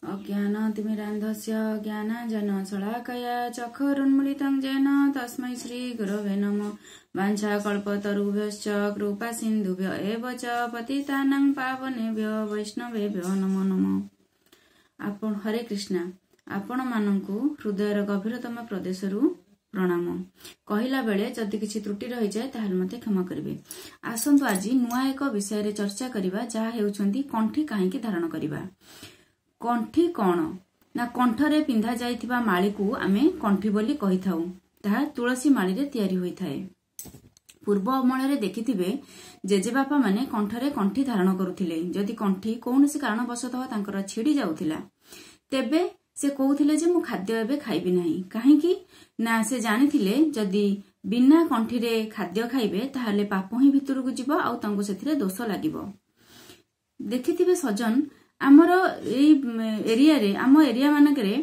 अज्ञानतिमिरान्धस्य ज्ञानाञ्जनशलाकया चक्षुरुन्मीलितं येन तस्मै श्रीगुरवे नमः। वाञ्छाकल्पतरुभ्यश्च कृपासिन्धुभ्य एव च पतितानां पावनेभ्यो वैष्णवेभ्यो नमो नमः। आपण हरे कृष्णा। आपण मानकु हृदयर गभीरतम प्रदेशरु प्रणाम। कहला बेले जदि किछि त्रुटि रहि जाय ताहाल मते क्षमा करिवे। आसंतु आज नुआ एक विषय रे चर्चा करिबा जहा हेउछंती कंठी काहेकि धारण करिबा। कंठी कौन ना कंठरे पिंधा जाइथिबा माली को आमे कंठी बोली कहि थाउ। ताहा तुलसी माली रे तयारी होई थाए। पूर्व अमल रे देखिथिबे जेजेबापा माने कंठरे कंठी धारण करुथिले। जदि कंठी कोनोसी कारणवशतः तांकर छिड़ी जाउथिला तेबे से कहूथिले जे मु खाद्य एबे खाइबी नाही। काहेकि ना से जानिथिले जदि बिना कंठी रे खाद्य खाइबे ताहाले पाप ही भितरकु जिवो आ तांको सेथिरे दोष लागिवो। देखिथिबे सजन आमर एरिया रे आम एरिया मानकरे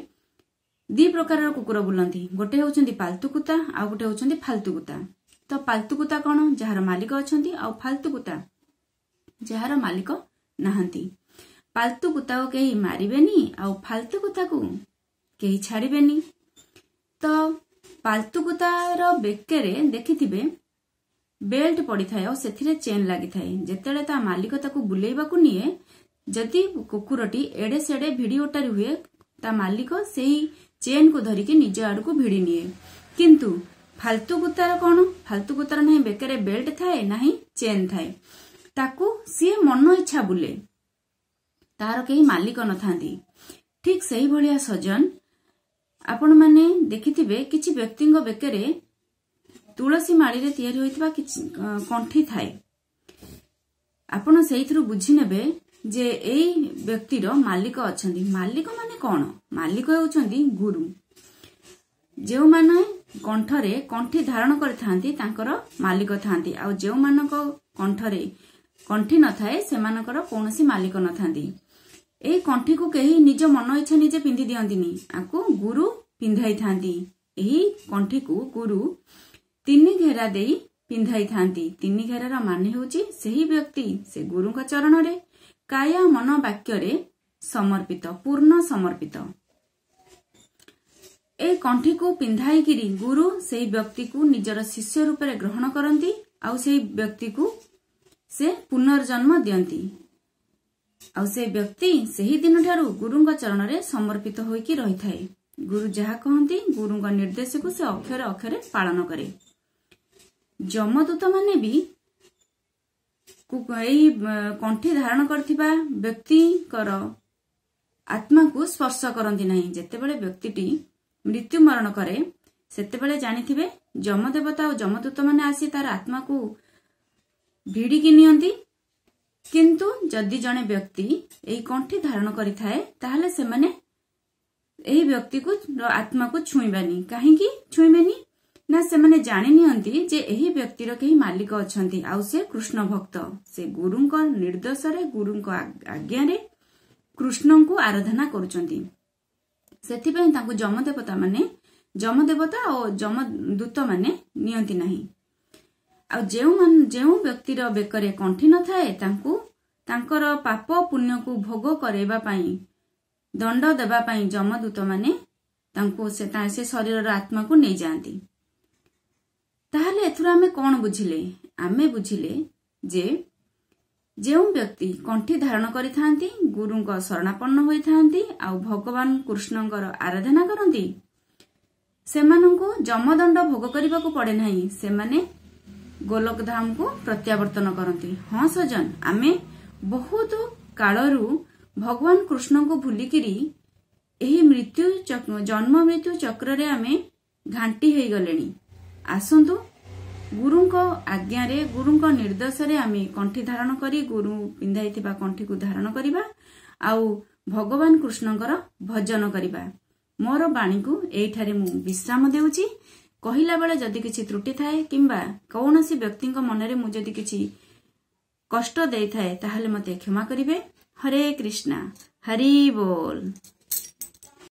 दी प्रकार कुकुर बुलंती। गोटे होउछंती पालतू कुत्ता आ गोटे होउछंती फालतू कुत्ता। तो पालतू कुत्ता कोन जहार मालिक अछंती आ फालतू कुत्ता जहार मालिक नाहंती। पालतू कुत्ता को केही मारिबेनी आ फालतू कुत्ता को केही छाड़िबेनी। तो पालतू कुत्तार बेकेरे देखिथिबे बेल्ट पड़ी थाए और सेथिरे चेन लागि थाए। जेतेले ता मालिक ताकू बुलेइबाकू निये जदि कुकुरटी एडे सेडे भिड़ी ओटारी हुए ता मालिक सेही चेन को धरिकी निज आड़ को भिड़ी निये। किंतु फालतू कुत्तार कौन फालतू कुत्तार नहीं बेकेरे बेल्ट थाए नहीं चेन थाए। ताकू सी मन इच्छा बुले तार केही मालिक न थांती। ठीक सही भलिया सजन आपण माने देखिथिबे किछि व्यक्तिंग बेकेरे तुलसी माली रे तयारी होइतबा किछि कंठी थाए। आपण सेहिथरु बुझी नेबे जे एई व्यक्तिर मालिक अछंती। मालिक माने कौन मालिक होउछंती गुरु। जेउ माने कंठरे कंठी धारण करथांती तांकर मालिक थांती आ जेउ मानक कंठरे कंठी न थाए सेमानकर कोनोसी मालिक न थांती। एई कंठी को केही निज मन इच्छा निजे पिंदी दियंतिनी आकु गुरु पिंधाई थांती। एही कंठी को गुरु तीन घेरा देई पिंधाई थांती। तीन घेरार माने होउची सेही व्यक्ति से गुरुक चरण रे काया मन वाक्य रे समर्पित पूर्ण समर्पित। ए कंठी को पिंधाई गिरी गुरु सेही व्यक्ति को निजर शिष्य रूप रे ग्रहण करंती आउ सेही व्यक्ति को से पुनर्जन्म दियंती। आउ से व्यक्ति सेही दिन ठारू गुरुंग चरण रे समर्पित होइकी रही थाए। गुरु जहा कहंती गुरुंग निर्देश को से अक्षरे अक्षरे पालन करे। जमदूत माने भी कंठी धारण करथिबा व्यक्तिकर आत्मा को स्पर्श करंती नहीं। जेतेबेले व्यक्तिटी मृत्यु मरण करे सेतेबेले जानिथिबे जमदेवता और जमदूत माने आसी तार आत्मा को भिड़ी की नियंती। किंतु जदि जने व्यक्ति एई कंठी धारण करिथाए ताहले से माने एई व्यक्ति को आत्मा को छुईबानी। काहेकि छुईबेनी ना से माने जानि नियंती जे एही व्यक्तिर केही मालिक अछंती आउ से कृष्ण भक्त। से गुरुंक निर्देश रे गुरुंक आज्ञा रे कृष्ण को आराधना करूचंती। सेथिपई तांको जमदेवता और जमदूत माने नियंती नाही। आ जेउ व्यक्तिर बेकरे कंठी न थाए तांको तांकर पाप पुण्य को भोग करेबा पई दंड देबा पई जमदूत माने तांको से शरीर आत्मा को नै जांती। ताहले एथुरा आमे कोन बुझिले आमे बुझिले जे जेउ व्यक्ति कंठी धारण करिथांती गुरुंक शरणापन्न होइथांती आ भगवान कृष्णंकर आराधना करंती सेमानंको जमदंड भोग करिबाकू पड़े नाही। सेमाने गोलोक धाम को प्रत्यावर्तन करंती। हाँ सजन आमे बहुत कालरू भगवान कृष्ण को भूलिकिरी एही मृत्यु जन्म मृत्यु चक्र रे आमे घांटी हेई गलेनी। आसंतु गुरुंक आज्ञा रे गुरुंक निर्देश रे आमे कंठी धारण करी गुरु पिंधाइथिबा कंठी को धारण करिबा आउ भगवान कृष्णंकर भजन करिबा। मोर बाणी को एठारे मु विश्राम देउची। कहिला बेले जदि किछि त्रुटि थाए किंबा कौनसी व्यक्तिंक मनरे मु जदि किछि कष्ट देइ थाए ताहले मते क्षमा करिवे। हरे कृष्णा हरि बोल।